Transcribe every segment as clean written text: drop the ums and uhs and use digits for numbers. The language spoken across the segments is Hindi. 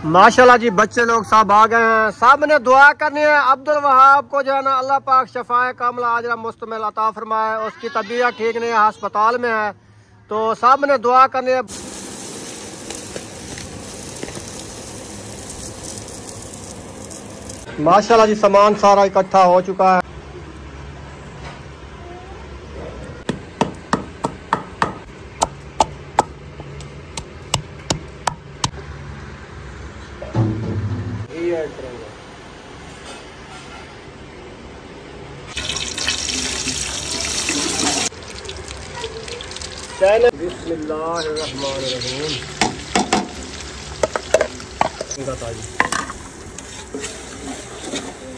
माशाल्लाह जी, बच्चे लोग सब आ गए हैं। सब ने दुआ करनी है अब्दुल वहाब को जो है ना, अल्लाह पाक शफाए कामला आजरा मुस्तमिल अता फरमाए। उसकी तबीयत ठीक नहीं है, अस्पताल में है, तो सब ने दुआ करनी है। माशाल्लाह जी, सामान सारा इकट्ठा हो चुका है। बिस्मिल्लाहिर्रहमानिर्रहीम।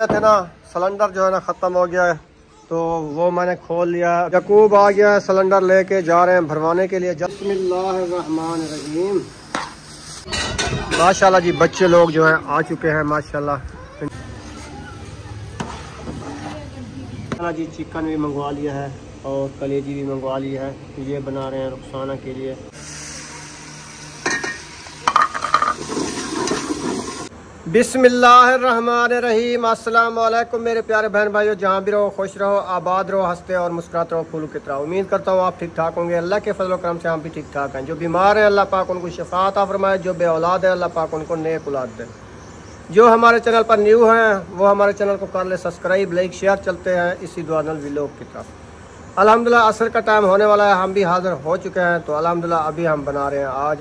थे ना, सिलेंडर जो है ना ख़त्म हो गया है, तो वो मैंने खोल लिया। यकूब आ गया है, सिलेंडर लेके जा रहे हैं भरवाने के लिए। बिस्मिल्लाहिर्रहमानिर्रहीम। माशाल्लाह जी, बच्चे लोग जो हैं आ चुके हैं माशाल्लाह जी। चिकन भी मंगवा लिया है और कलेजी भी मंगवा ली है। ये बना रहे हैं रुखसाना के लिए। बिस्मिल्लाहिर्रहमानिर्रहीम। अस्सलाम वालेकुम मेरे प्यारे बहन भाइयों, जहाँ भी रहो खुश रहो, आबाद रहो, हंसते और मुस्कुराते रहो, फूलों की तरह। उम्मीद करता हूँ आप ठीक ठाक होंगे। अल्लाह के फजल करम से हम भी ठीक ठाक हैं। जो बीमार हैं अल्लाह पाक उनको शिफा अता फरमाए, जो बे औलाद है अल्लाह पाक उनको नेक औलाद दे। जो हमारे चैनल पर न्यू हैं वो हमारे चैनल को कर ले सब्सक्राइब, लाइक शेयर। चलते हैं इसी दुआ नाल व्लॉग की तरफ। अल्हम्दुलिल्लाह असर का टाइम होने वाला है, हम भी हाजिर हो चुके हैं। तो अल्हम्दुलिल्लाह अभी हम बना रहे हैं, आज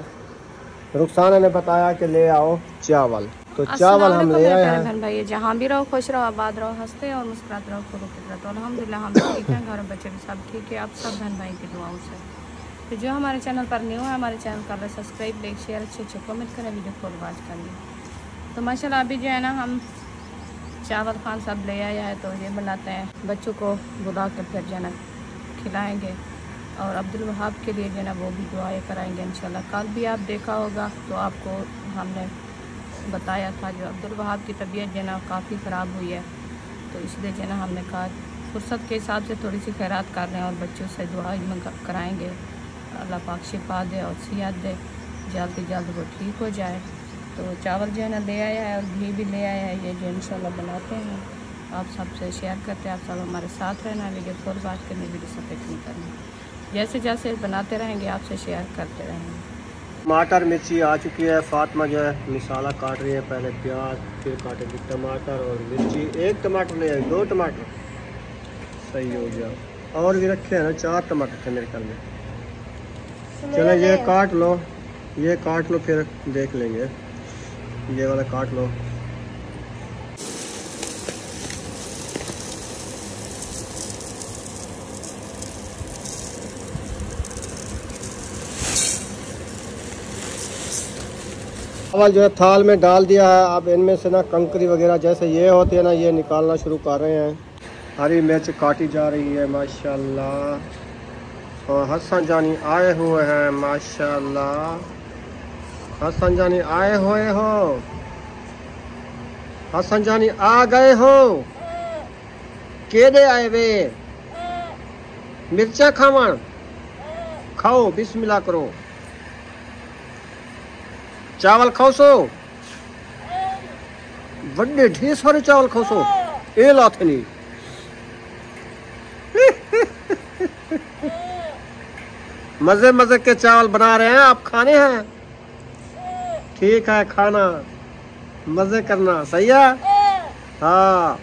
रुखसाना ने बताया कि ले आओ चावल, तो चावल हम ले आए हैं। भाई जहाँ भी रहो खुश रहो, आबाद रहो, हंसते और मुस्कुराते रहो, फूलों की तरह। तो अल्हम्दुलिल्लाह हम ठीक हैं, घर बच्चे भी सब ठीक है। आप सब बहन भाई की दुआओं से। तो जो हमारे चैनल पर न्यू है, हमारे चैनल का सब्सक्राइब, लाइक शेयर, अच्छे कमेंट करें, वीडियो फुल वॉच करें। तो माशाल्लाह अभी जो है ना, हम चावल खान सब ले आया है, तो ये बनाते हैं। बच्चों को बुला कर फिर जो है ना खिलाएँगे, और अब्दुल वहाब के लिए जो है ना वो भी दुआएँ कराएँगे इंशाल्लाह। कल भी आप देखा होगा तो आपको हमने बताया था, जो अब्दुल वहाब की तबीयत जो है ना काफ़ी ख़राब हुई है, तो इसलिए जो है ना हमने कहा फुर्सत के हिसाब से थोड़ी सी खैरात कर रहे हैं और बच्चों से दुआ कराएँगे। अल्लाह पाक शिफा दे और सेहत दे, जल्द से जल्द वो ठीक हो जाए। तो चावल जो है ना ले आया है और घी भी ले आया है, ये जो इंशाल्लाह बनाते हैं। आप सबसे शेयर करते हैं, आप सब हमारे साथ रहना, वीडियो फुल वॉच करनी, वीडियो सफेद नहीं करनी। जैसे जैसे बनाते रहेंगे आपसे शेयर करते रहेंगे। टमाटर मिर्ची आ चुकी है। फातिमा जो है मिसाला काट रही है, पहले प्याज, फिर काटेगी टमाटर और मिर्ची। एक टमाटर ले आई, 2 टमाटर सही हो गया। और भी रखे हैं ना, 4 टमाटर थे मेरे ख्याल में। चलो ये काट लो, ये काट लो, फिर देख लेंगे। ये वाला काट लो। चावल जो है थाल में डाल दिया है। अब इनमें से ना कंकरी वगैरह जैसे ये होती है ना, ये निकालना शुरू कर रहे हैं। हरी मिर्च काटी जा रही है माशाल्लाह। और हसन जानी आए हुए हैं माशाल्लाह। हसन जानी आए हुए हो, हसन जानी आ गए हो। केदे आए वे मिर्चा खावन, खाओ बिस्मिल्लाह करो। चावल खाओ सो, बड़े ढेर सारे चावल खाओ सो। ए लाते नहीं मजे मजे के चावल बना रहे हैं आप, खाने हैं। ठीक है, खाना मजे करना, सही है। हाँ,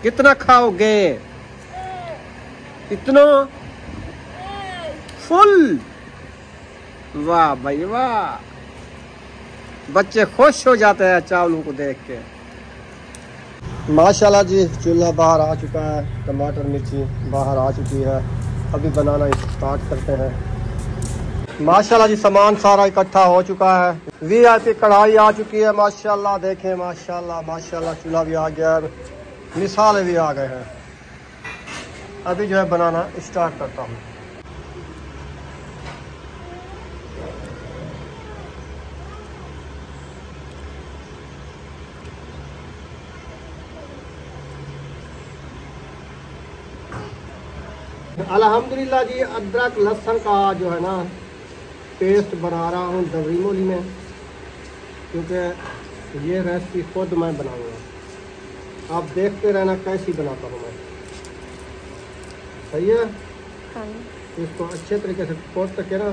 कितना खाओगे? इतना फुल? वाह भाई वाह, बच्चे खुश हो जाते हैं चावलों को देख के। माशाल्लाह जी, चूल्हा बाहर आ चुका है, टमाटर मिर्ची बाहर आ चुकी है। अभी बनाना स्टार्ट करते हैं। माशाल्लाह जी, सामान सारा इकट्ठा हो चुका है। वीआईपी कढ़ाई आ चुकी है माशाल्लाह। देखें माशाल्लाह माशाल्लाह, चूल्हा भी आ गया है, मिसाले भी आ गए हैं। अभी जो है बनाना स्टार्ट करता हूँ। अल्हम्दुलिल्लाह जी, अदरक लहसुन का जो है ना पेस्ट बना रहा हूँ दबरी मोली में। क्योंकि ये रेसिपी खुद मैं बनाऊंगा, आप देखते रहना कैसी बनाता हूँ मैं। सही है। हाँ। इसको अच्छे तरीके से कोट करके ना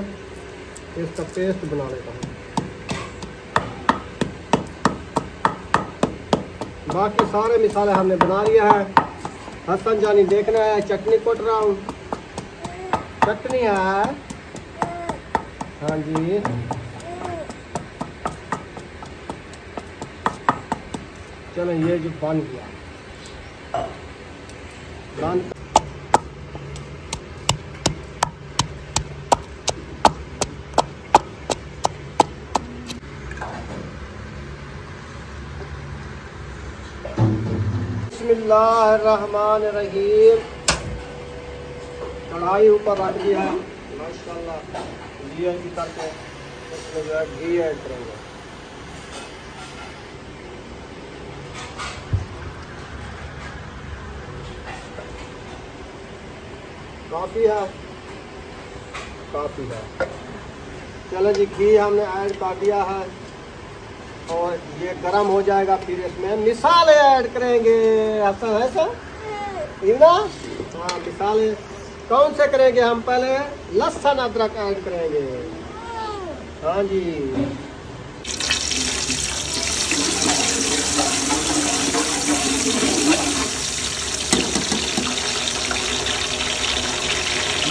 इसका पेस्ट बना लेता हूँ। बाकी सारे मिसाले हमने बना लिया है। हसन जानी देखना है, चटनी कुट रहा हूँ। चटनी है, हाँ जी। चलो ये जो बन गया, बंद। बिस्मिल्लाहिर्रहमानिर्रहीम। कढ़ाई ऊपर रख दी है माशाल्लाह, घी की करके इसमें जो है घी ऐड करेंगे। काफ़ी है, काफ़ी है। चलो जी, घी हमने ऐड कर दिया है और ये गर्म हो जाएगा, फिर इसमें मिसाले ऐड करेंगे। ऐसा है सर ना? हाँ, मिसाले कौन से करेंगे हम? पहले लहसुन अदरक ऐड करेंगे। हाँ जी,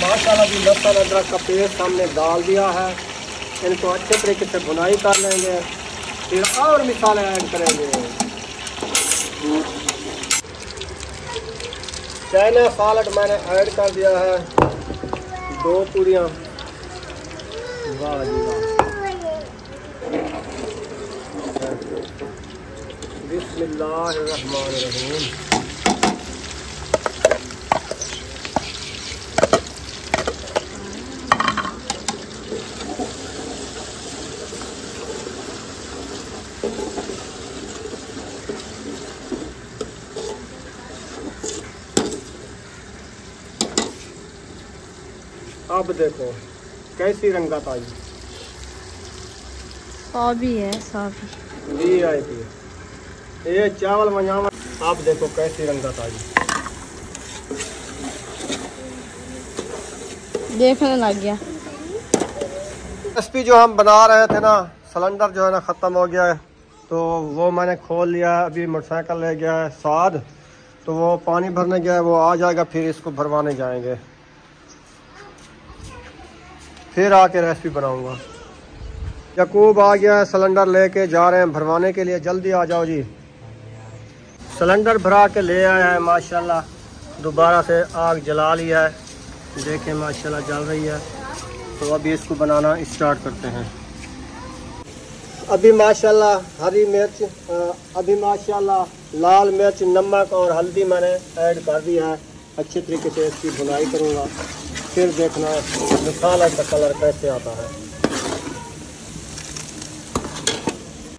माशाल्लाह जी, लहसुन अदरक का पेस्ट हमने डाल दिया है। इनको अच्छे तरीके से भुनाई कर लेंगे, फिर और मिसाले ऐड करेंगे। चाइना सालट मैंने ऐड कर दिया है 2 पूरियाँ। वाह जी वाह। बिस्मिल्लाहिर्रहमानिर्रहीम। अब देखो कैसी रंगत आई। सॉबी है, सॉबी जी आई थी ये चावल मंजावा। अब देखो कैसी रंगत आई। देखने लग गया। रेसिपी जो हम बना रहे थे ना, सिलेंडर जो है ना ख़त्म हो गया है, तो वो मैंने खोल लिया है। अभी मोटरसाइकिल ले गया है साद, तो वो पानी भरने गया है, वो आ जाएगा, फिर इसको भरवाने जाएंगे, फिर आके रेसिपी बनाऊंगा। यकूब आ गया है, सिलेंडर लेके जा रहे हैं भरवाने के लिए। जल्दी आ जाओ जी। सिलेंडर भरा के ले आया है माशाल्लाह। दोबारा से आग जला लिया है, देखें माशाल्लाह जल रही है। तो अभी इसको बनाना स्टार्ट करते हैं। अभी माशाल्लाह हरी मिर्च, अभी माशाल्लाह लाल मिर्च, नमक और हल्दी मैंने ऐड कर दिया है। अच्छे तरीके से इसकी भुनाई करूँगा, फिर देखना मसाला का कलर कैसे आता है।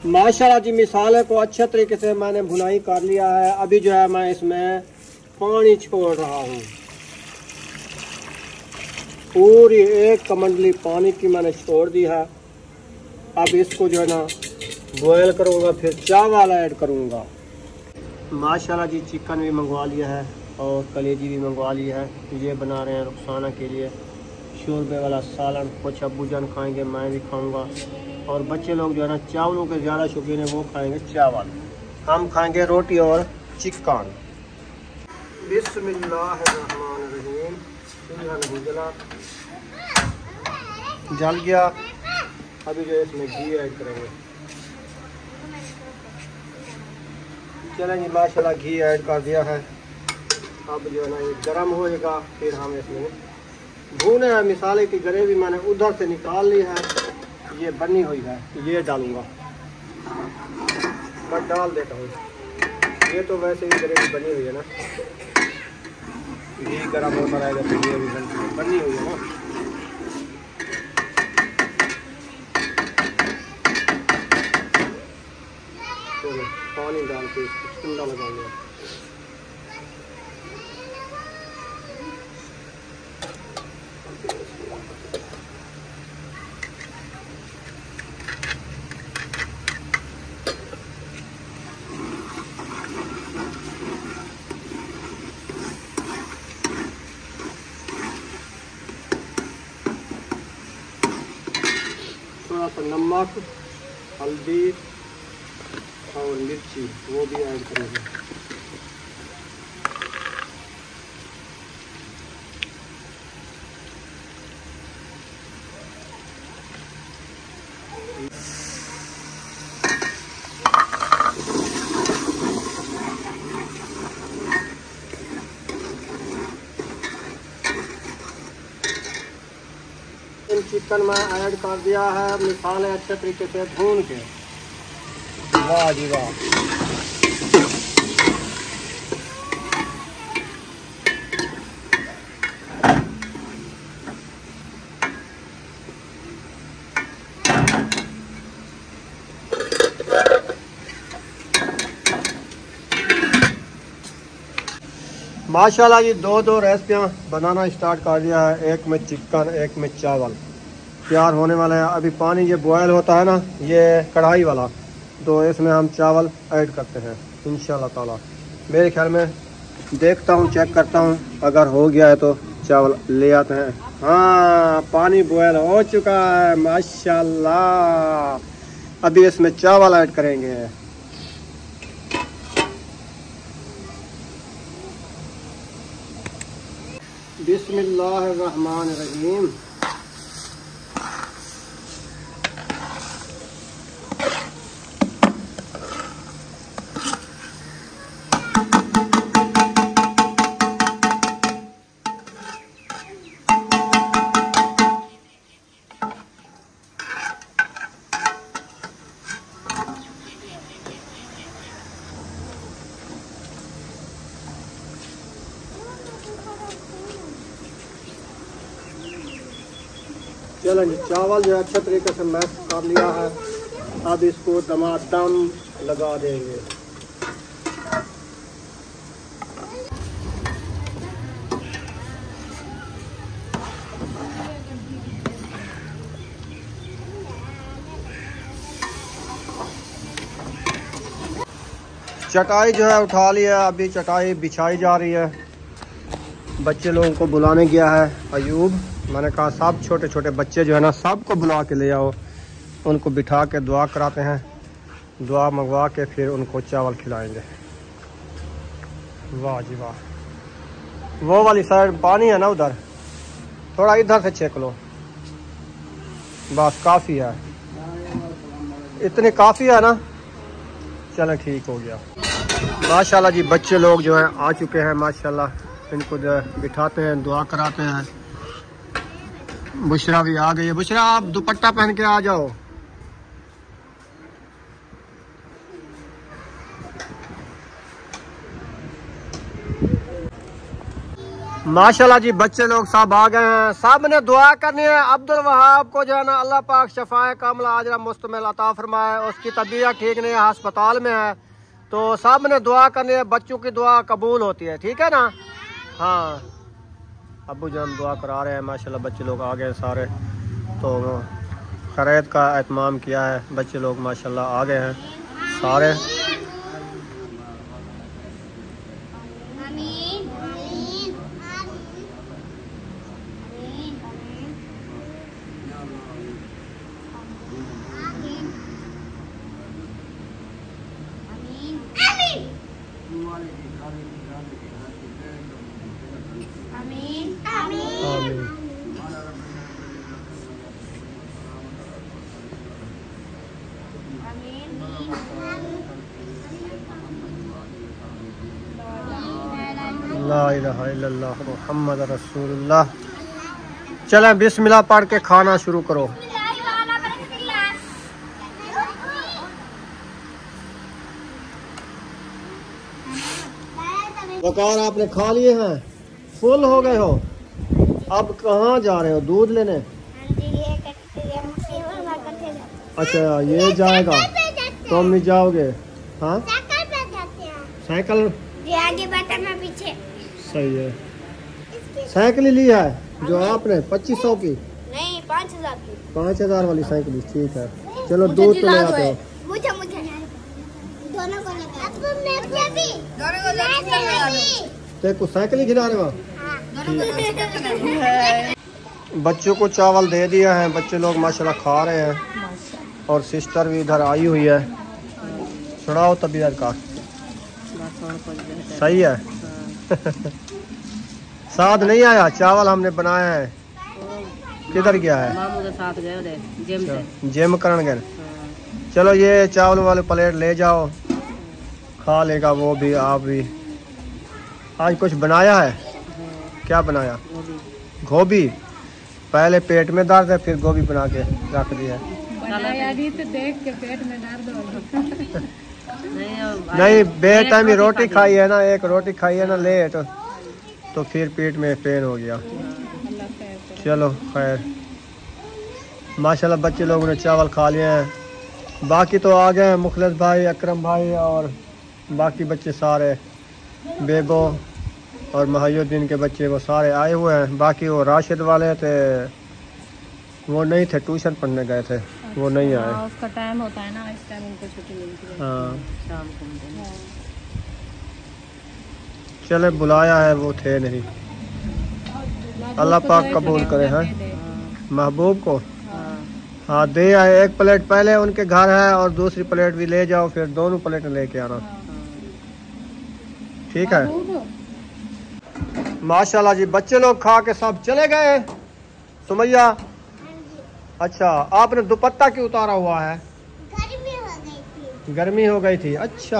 माशाल्लाह जी, मिसाले को अच्छे तरीके से मैंने भुनाई कर लिया है। अभी जो है मैं इसमें पानी छोड़ रहा हूँ। पूरी 1 कमंडली पानी की मैंने छोड़ दी है। अब इसको जो है ना बॉयल करूँगा, फिर चावल ऐड करूँगा। माशाल्लाह जी, चिकन भी मंगवा लिया है और कलेजी भी मंगवा ली है। ये बना रहे हैं रुखसाना के लिए शोरबे वाला सालन। कुछ अब्बू जान खाएंगे, मैं भी खाऊंगा, और बच्चे लोग जो है ना चावलों के ज़्यादा शौकीन है, वो खाएंगे चावल। हम खाएंगे रोटी और चिकन। बिस्मिल्लाहिर्रहमानिर्रहीम। जल गया। अभी जो है इसमें घी ऐड करेंगे। चलें जी, माशाल्लाह घी ऐड कर दिया है। अब जो है ना ये गर्म होएगा, फिर हम इसमें भूने हैं। मिसाले की ग्रेवी मैंने उधर से निकाल ली है, ये बनी हुई है, ये डालूंगा। बस डाल देता हूँ। ये तो वैसे ही ग्रेवी बनी हुई है ना, घी गर्म होता रहेगा तो ये भी बनी हुई है ना। चलो पानी डाल के ठंडा लगाऊंगा। नमक, हल्दी और मिर्ची वो भी ऐड करेंगे। चिकन में ऐड कर दिया है, मसाले अच्छे तरीके से भून के। वाह जी वाह। माशाल्लाह जी दो रेसिपियाँ बनाना स्टार्ट कर दिया है। एक में चिकन, एक में चावल तैयार होने वाला है। अभी पानी ये बॉयल होता है ना, ये कढ़ाई वाला, तो इसमें हम चावल ऐड करते हैं इंशाल्लाह ताला। मेरे ख्याल में देखता हूँ, चेक करता हूँ, अगर हो गया है तो चावल ले आते हैं। हाँ, पानी बॉयल हो चुका है माशाल्लाह। अभी इसमें चावल ऐड करेंगे। बिस्मिल्लाहिर्रहमानिर्रहीम। चलें जी, चावल जो है अच्छे तरीके से मैश कर लिया है। अब इसको दमादम लगा देंगे। चटाई जो है उठा लिया, अभी चटाई बिछाई जा रही है। बच्चे लोगों को बुलाने गया है अयूब। मैंने कहा सब छोटे छोटे बच्चे जो है ना, सबको बुला के ले आओ, उनको बिठा के दुआ कराते हैं। दुआ मंगवा के फिर उनको चावल खिलाएंगे। वाह जी वाह। वो वाली साइड पानी है ना, उधर थोड़ा इधर से चेक लो, बस काफ़ी है, इतनी काफ़ी है ना। चलें ठीक हो गया। माशाल्लाह जी बच्चे लोग जो हैं आ चुके हैं माशाल्लाह। इनको बिठाते हैं, दुआ कराते हैं। बुशरा भी आ गई है। बुशरा आप दुपट्टा पहन के आ जाओ। माशाल्लाह जी बच्चे लोग सब आ गए हैं। सब ने दुआ करनी है अब्दुल वहाब को जो है ना, अल्लाह पाक शफाए कामला आजरा मुस्तमिल अता फरमाए। उसकी तबीयत ठीक नहीं है, अस्पताल में है, तो सब ने दुआ करनी है। बच्चों की दुआ कबूल होती है, ठीक है ना। हाँ, अबू जान दुआ करा रहे हैं माशाल्लाह। बच्चे लोग आ गए सारे, तो खैरियत का एहतमाम किया है। बच्चे लोग माशाल्लाह आ गए हैं सारे। ला इलाहा इल्लल्लाह मुहम्मद रसूलुल्लाह। चलें बिस्मिल्लाह पढ़ के खाना शुरू करो। बकार आपने खा लिए हैं, फुल हो गए हो। अब कहाँ जा रहे हो? दूध लेने? अच्छा ये जाएगा, तुम भी जाओगे? हाँ साइकिल आगे बैठा पीछे। सही है। साइकिल ली है जो आपने 2500 की? नहीं 5000 की। 5000 वाली साइकिल, ठीक है। चलो दूध तो ले आते हो। मुझे दोनों को देखो साइकिल ही खिला रहे हो। हाँ। बच्चों को चावल दे दिया है, बच्चे लोग माशाल्लाह खा रहे हैं। और सिस्टर भी इधर आई हुई है। सुनाओ तबीयत का? सही है। साथ नहीं आया? चावल हमने बनाया है। किधर गया है? मामू के साथ गए थे जिम से। जिम करन गए। चलो ये चावल वाले प्लेट ले जाओ, खा लेगा वो भी, आप भी। आज कुछ बनाया है? क्या बनाया? गोभी। पहले पेट में दर्द है, फिर गोभी बना के रख दिया। तो देख के पेट में दर्द हो नहीं, बेटाइम ही रोटी खाई है ना, एक रोटी खाई है ना लेट, तो फिर पेट में पेन हो गया। चलो खैर, माशाल्लाह बच्चे लोगों ने चावल खा लिए हैं। बाकी तो आ गए हैं मुखलिस भाई, अकरम भाई और बाकी बच्चे सारे, बेबो और महायुद्दीन के बच्चे, वो सारे आए हुए हैं। बाकी वो राशिद वाले थे, वो नहीं थे, ट्यूशन पढ़ने गए थे, वो नहीं आए। उसका टाइम होता है ना, इस टाइम उनको छुट्टी मिलती है। हाँ शाम को चले, बुलाया है, वो थे नहीं। अल्लाह पाक कबूल करे हैं महबूब को। हाँ दे आए। एक प्लेट पहले उनके घर है और दूसरी प्लेट भी ले जाओ, फिर दोनों प्लेट लेके आना, ठीक है? माशाल्लाह जी, बच्चे लोग खा के सब चले गए। सुमैया, अच्छा आपने दुपट्टा क्यों उतारा हुआ है? गर्मी हो गई थी। गर्मी हो गई थी, अच्छा।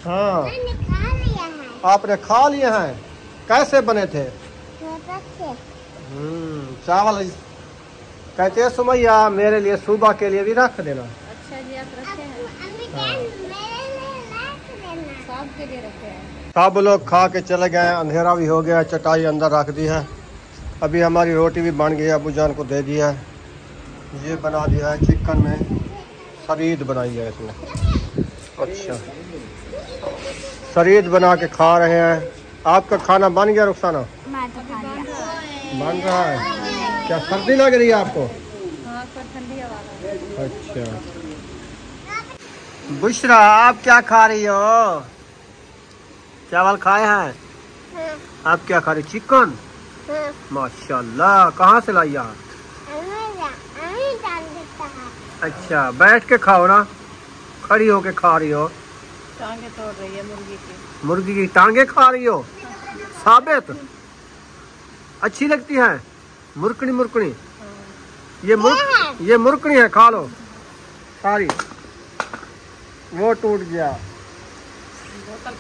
हाँ मैंने खा लिया है। आपने खा लिए हैं। कैसे बने थे? चावल कहते हैं सुमैया मेरे लिए सुबह के लिए भी रख देना। अच्छा जी, आप रखे हैं? सबके लिए रखे हैं। सब लोग खा के चले गए, अंधेरा भी हो गया, चटाई अंदर रख दी है। अभी हमारी रोटी भी बन गई, अबू जान को दे दिया है। ये बना दिया है चिकन में सरीद बनाई है इसमें। अच्छा, सरीद बना के खा रहे हैं। आपका खाना बन गया रुखसाना? बन रहा है। क्या सर्दी लग रही है आपको? हाँ, ठंडी हवा। अच्छा बुशरा, आप क्या खा रही हो? चावल खाए हैं? आप क्या खा रही? चिकन। माशाल्लाह, कहाँ से लाई आप? अच्छा, बैठ के खाओ ना, खड़ी होके खा रही हो। टांगे तोड़ रही है मुर्गी की। मुर्गी की टांगे खा रही हो? साबित अच्छी लगती है? मुर्कनी मुर्कनी। ये मुर्कनी है, खा लो सारी। वो टूट गया,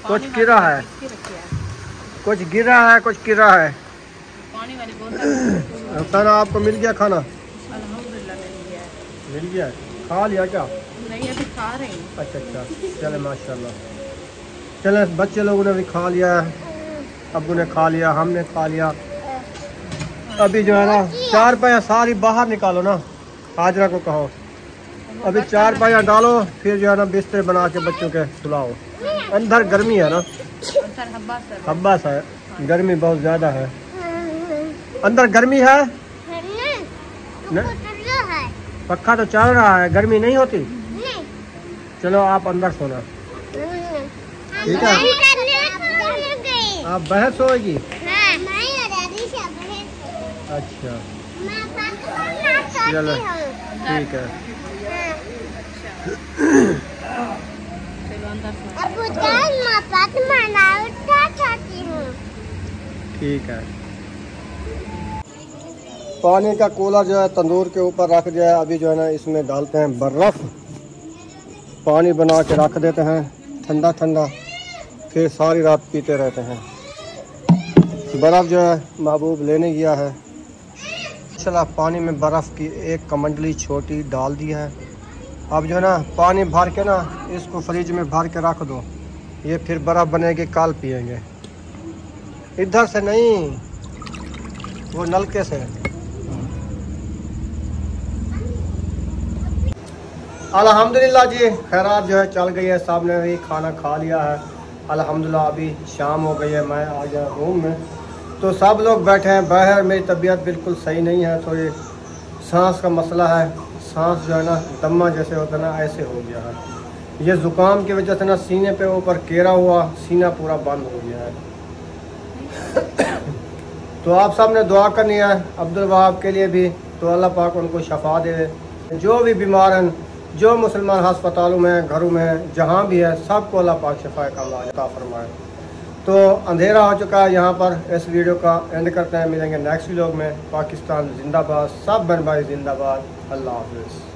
कुछ गिरा है, कुछ गिरा है, कुछ गिरा है। पानी वाली बोतल। खाना आपको मिल गया? खाना अल्हम्दुलिल्लाह मिल गया। खा लिया क्या? नहीं, अभी खा रही हूँ। अच्छा अच्छा, चले माशाल्लाह। चले, बच्चे लोगों ने भी खा लिया, अब्बू ने खा लिया, हमने खा लिया। अभी जो है ना, चार पाया सारी बाहर निकालो ना, हाजरा को कहो अभी चार पाया डालो, फिर जो है ना बिस्तर बना के बच्चों के सुलाओ। अंदर गर्मी है ना, हब्बा सा है, गर्मी बहुत ज्यादा है। अंदर गर्मी है न? पक्का तो चल रहा है, गर्मी नहीं होती? चलो आप अंदर सोना, ठीक है? आप बहस होगी? अच्छा चलो ठीक है। ठीक है। पानी का कूलर जो है तंदूर के ऊपर रख दिया है। अभी जो है ना इसमें डालते हैं बर्फ़, पानी बना के रख देते हैं ठंडा ठंडा, फिर सारी रात पीते रहते हैं। बर्फ़ जो है महबूब लेने गया है। चला, पानी में बर्फ़ की एक कमंडली छोटी डाल दी है। अब जो है ना पानी भर के ना इसको फ्रिज में भर के रख दो, ये फिर बर्फ़ बनेगी, कल पिएंगे। इधर से नहीं, वो नलके से। अल्हम्दुलिल्लाह जी, खैरात जो है चल गई है, सब ने भी खाना खा लिया है अल्हम्दुलिल्लाह। अभी शाम हो गई है, मैं आ गया रूम में, तो सब लोग बैठे हैं बाहर। मेरी तबीयत बिल्कुल सही नहीं है, थोड़ी सांस का मसला है, सांस जो है ना दम्मा जैसे होता है ना, ऐसे हो गया है। ये ज़ुकाम की वजह से ना सीने पे ऊपर केरा हुआ, सीना पूरा बंद हो गया है। तो आप सब ने दुआ करनी है अब्दुल वहाब के लिए भी, तो अल्लाह पाक उनको शफा दे। जो भी बीमार हैं जो मुसलमान अस्पतालों में, घरों में, जहाँ भी है, सबको अल्लाह पाक शिफा कामिला अता फरमाए। तो अंधेरा हो चुका है यहाँ पर, इस वीडियो का एंड करते हैं। मिलेंगे नेक्स्ट व्लॉग में। पाकिस्तान जिंदाबाद, सब बहन भाई जिंदाबाद। अल्लाह हाफिज़।